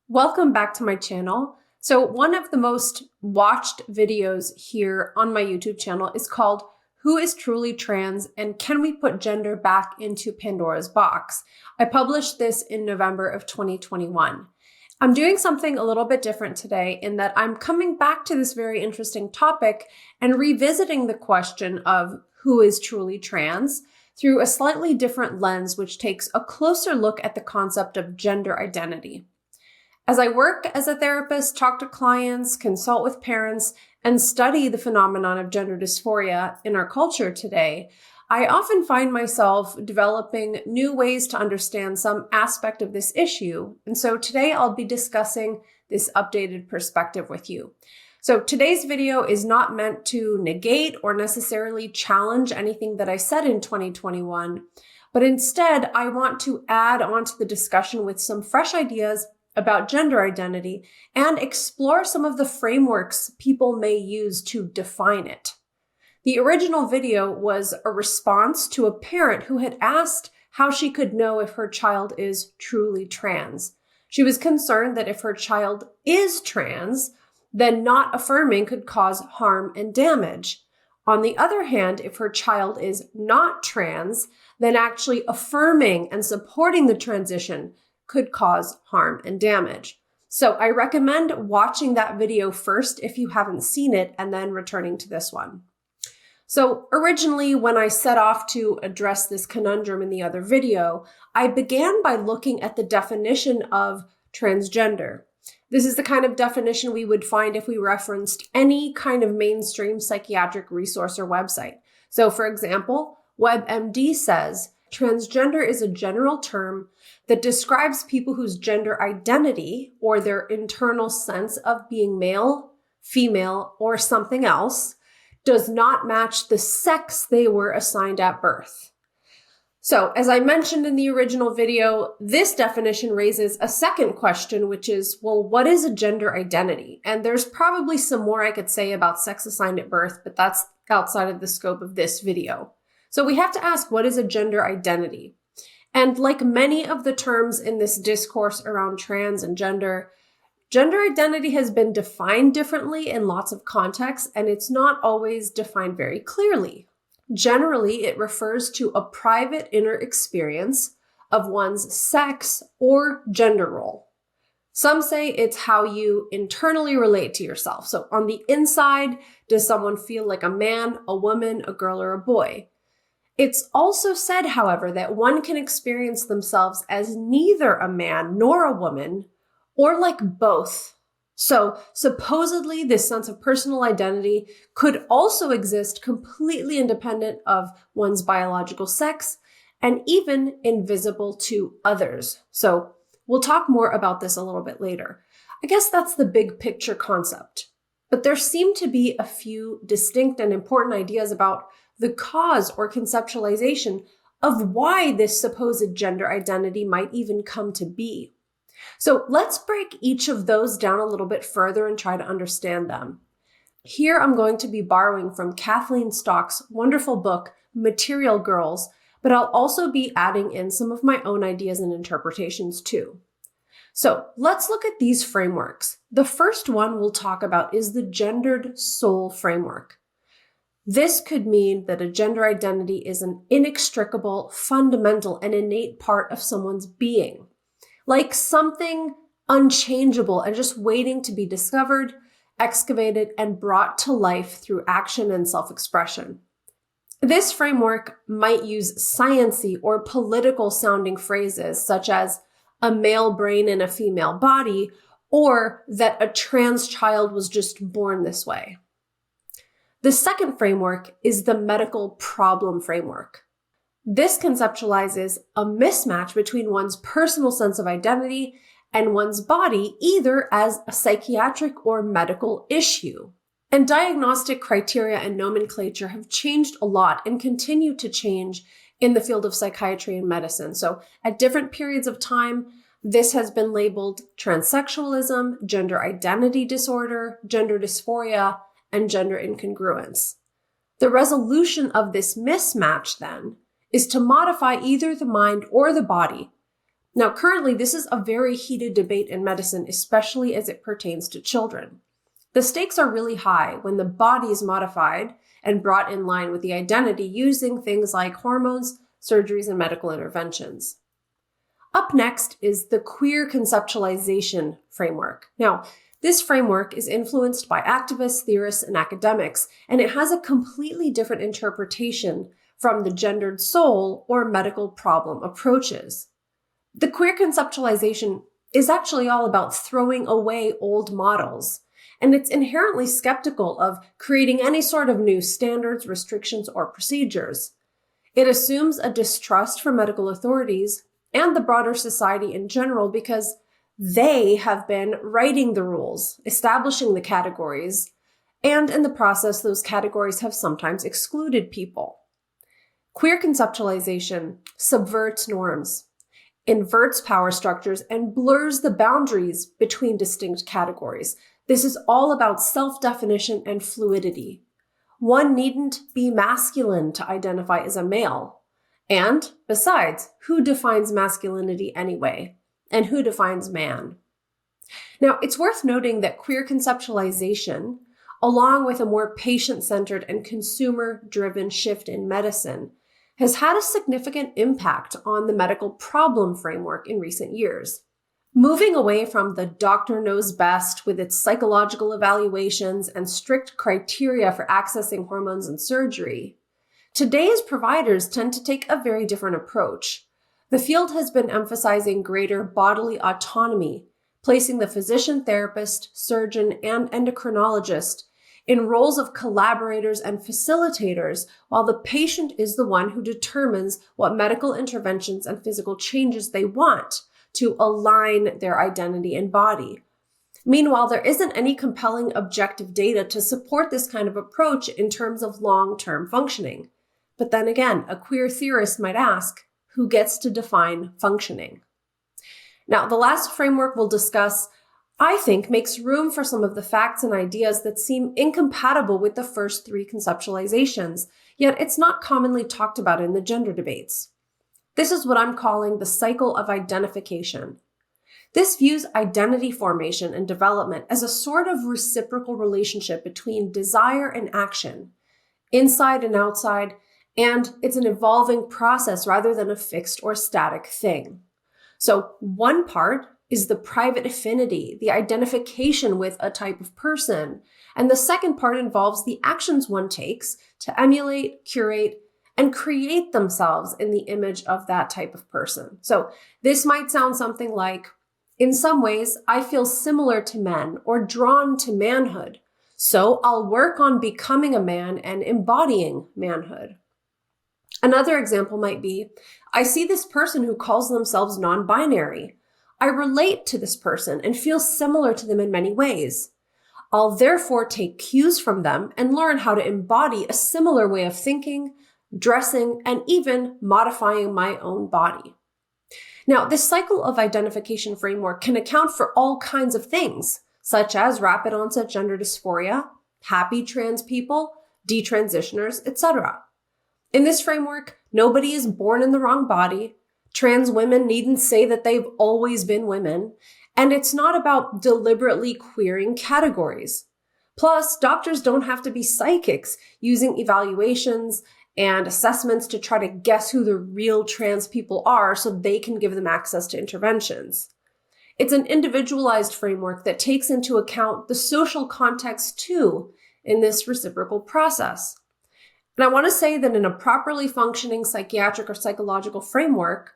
Welcome back to my channel. So one of the most watched videos here on my YouTube channel is called Who is Truly Trans and Can We Put Gender Back into Pandora's Box? I published this in November of 2021. I'm doing something a little bit different today in that I'm coming back to this very interesting topic and revisiting the question of who is truly trans through a slightly different lens, which takes a closer look at the concept of gender identity. As I work as a therapist, talk to clients, consult with parents, and study the phenomenon of gender dysphoria in our culture today, I often find myself developing new ways to understand some aspect of this issue. And so today I'll be discussing this updated perspective with you. So today's video is not meant to negate or necessarily challenge anything that I said in 2021, but instead I want to add on to the discussion with some fresh ideas about gender identity and explore some of the frameworks people may use to define it. The original video was a response to a parent who had asked how she could know if her child is truly trans. She was concerned that if her child is trans, then not affirming could cause harm and damage. On the other hand, if her child is not trans, then actually affirming and supporting the transition could cause harm and damage. So I recommend watching that video first if you haven't seen it and then returning to this one. So originally, when I set off to address this conundrum in the other video, I began by looking at the definition of transgender. This is the kind of definition we would find if we referenced any kind of mainstream psychiatric resource or website. So for example, WebMD says, transgender is a general term that describes people whose gender identity or their internal sense of being male, female, or something else does not match the sex they were assigned at birth. So, as I mentioned in the original video, this definition raises a second question, which is, well, what is a gender identity? And there's probably some more I could say about sex assigned at birth, but that's outside of the scope of this video. So we have to ask, what is a gender identity? And like many of the terms in this discourse around trans and gender identity has been defined differently in lots of contexts, and it's not always defined very clearly. Generally, it refers to a private inner experience of one's sex or gender role. Some say it's how you internally relate to yourself. So on the inside, does someone feel like a man, a woman, a girl, or a boy? It's also said, however, that one can experience themselves as neither a man nor a woman, or like both. So supposedly this sense of personal identity could also exist completely independent of one's biological sex and even invisible to others. So we'll talk more about this a little bit later. I guess that's the big picture concept. But there seem to be a few distinct and important ideas about the cause or conceptualization of why this supposed gender identity might even come to be. So let's break each of those down a little bit further and try to understand them. Here I'm going to be borrowing from Kathleen Stock's wonderful book, Material Girls, but I'll also be adding in some of my own ideas and interpretations too. So let's look at these frameworks. The first one we'll talk about is the gendered soul framework. This could mean that a gender identity is an inextricable, fundamental, and innate part of someone's being, like something unchangeable and just waiting to be discovered, excavated, and brought to life through action and self-expression. This framework might use sciencey or political sounding phrases such as a male brain in a female body, or that a trans child was just born this way. The second framework is the medical problem framework. This conceptualizes a mismatch between one's personal sense of identity and one's body, either as a psychiatric or medical issue. And diagnostic criteria and nomenclature have changed a lot and continue to change in the field of psychiatry and medicine. So at different periods of time, this has been labeled transsexualism, gender identity disorder, gender dysphoria, and gender incongruence. The resolution of this mismatch, then, is to modify either the mind or the body Now, currently, this is a very heated debate in medicine, especially as it pertains to children. The stakes are really high when the body is modified and brought in line with the identity using things like hormones, surgeries, and medical interventions. Up next is the queer conceptualization framework. Now, this framework is influenced by activists, theorists, and academics, and it has a completely different interpretation from the gendered soul or medical problem approaches. The queer conceptualization is actually all about throwing away old models, and it's inherently skeptical of creating any sort of new standards, restrictions, or procedures. It assumes a distrust for medical authorities and the broader society in general because they have been writing the rules, establishing the categories, and in the process, those categories have sometimes excluded people. Queer conceptualization subverts norms, inverts power structures, and blurs the boundaries between distinct categories. This is all about self-definition and fluidity. One needn't be masculine to identify as a male. And besides, who defines masculinity anyway? And who defines man? Now, it's worth noting that queer conceptualization, along with a more patient-centered and consumer-driven shift in medicine, has had a significant impact on the medical problem framework in recent years. Moving away from the doctor knows best with its psychological evaluations and strict criteria for accessing hormones and surgery, today's providers tend to take a very different approach. The field has been emphasizing greater bodily autonomy, placing the physician, therapist, surgeon, and endocrinologist in roles of collaborators and facilitators, while the patient is the one who determines what medical interventions and physical changes they want to align their identity and body. Meanwhile, there isn't any compelling objective data to support this kind of approach in terms of long-term functioning. But then again, a queer theorist might ask, who gets to define functioning? Now, the last framework we'll discuss, I think, makes room for some of the facts and ideas that seem incompatible with the first three conceptualizations, yet it's not commonly talked about in the gender debates. This is what I'm calling the cycle of identification. This views identity formation and development as a sort of reciprocal relationship between desire and action, inside and outside, and it's an evolving process rather than a fixed or static thing. So one part is the private affinity, the identification with a type of person, and the second part involves the actions one takes to emulate, curate, and create themselves in the image of that type of person. So this might sound something like, in some ways, I feel similar to men or drawn to manhood, so I'll work on becoming a man and embodying manhood. Another example might be, I see this person who calls themselves non-binary. I relate to this person and feel similar to them in many ways. I'll therefore take cues from them and learn how to embody a similar way of thinking, dressing, and even modifying my own body. Now, this cycle of identification framework can account for all kinds of things, such as rapid onset gender dysphoria, happy trans people, detransitioners, etc. In this framework, nobody is born in the wrong body, trans women needn't say that they've always been women, and it's not about deliberately queering categories. Plus, doctors don't have to be psychics using evaluations and assessments to try to guess who the real trans people are so they can give them access to interventions. It's an individualized framework that takes into account the social context too in this reciprocal process. And I want to say that in a properly functioning psychiatric or psychological framework,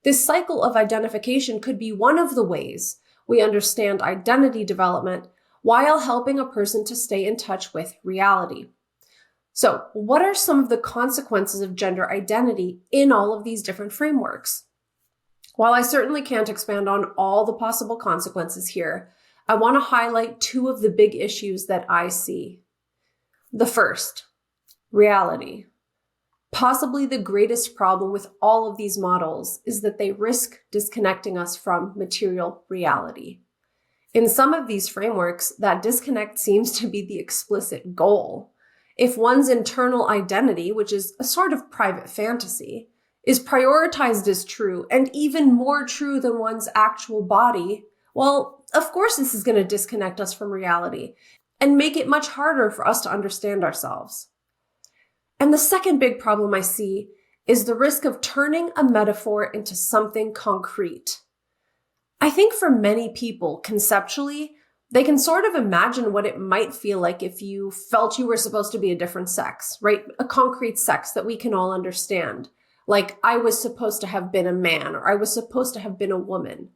this cycle of identification could be one of the ways we understand identity development while helping a person to stay in touch with reality. So, what are some of the consequences of gender identity in all of these different frameworks? While I certainly can't expand on all the possible consequences here, I want to highlight two of the big issues that I see. The first, reality. Possibly the greatest problem with all of these models is that they risk disconnecting us from material reality. In some of these frameworks, that disconnect seems to be the explicit goal. If one's internal identity, which is a sort of private fantasy, is prioritized as true and even more true than one's actual body, well, of course this is going to disconnect us from reality and make it much harder for us to understand ourselves. And the second big problem I see is the risk of turning a metaphor into something concrete. I think for many people, conceptually, they can sort of imagine what it might feel like if you felt you were supposed to be a different sex, right? A concrete sex that we can all understand. Like, I was supposed to have been a man, or I was supposed to have been a woman.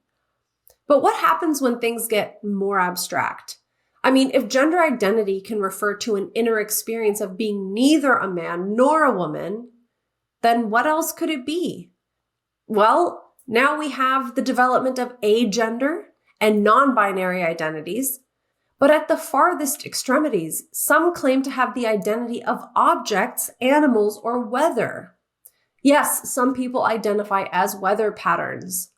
But what happens when things get more abstract? I mean, if gender identity can refer to an inner experience of being neither a man nor a woman, then what else could it be? Well, now we have the development of agender and non-binary identities, but at the farthest extremities, some claim to have the identity of objects, animals, or weather. Yes, some people identify as weather patterns.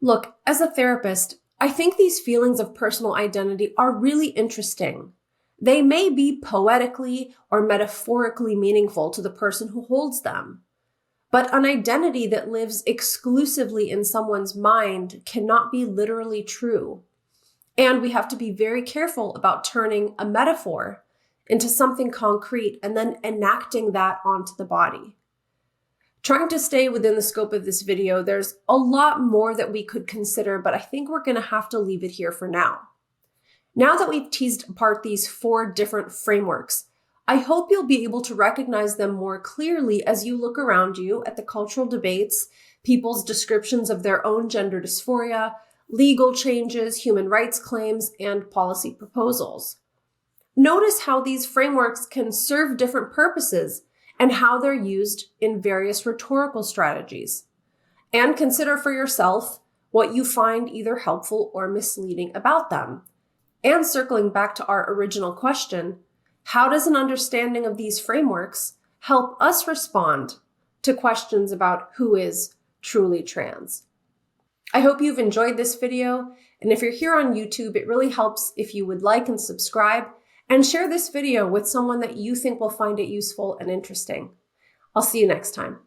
Look, as a therapist, I think these feelings of personal identity are really interesting. They may be poetically or metaphorically meaningful to the person who holds them. But an identity that lives exclusively in someone's mind cannot be literally true. And we have to be very careful about turning a metaphor into something concrete and then enacting that onto the body. Trying to stay within the scope of this video, there's a lot more that we could consider, but I think we're going to have to leave it here for now. Now that we've teased apart these 4 different frameworks, I hope you'll be able to recognize them more clearly as you look around you at the cultural debates, people's descriptions of their own gender dysphoria, legal changes, human rights claims, and policy proposals. Notice how these frameworks can serve different purposes and how they're used in various rhetorical strategies. And consider for yourself what you find either helpful or misleading about them. And circling back to our original question, how does an understanding of these frameworks help us respond to questions about who is truly trans? I hope you've enjoyed this video, and if you're here on YouTube, it really helps if you would like and subscribe, and share this video with someone that you think will find it useful and interesting. I'll see you next time.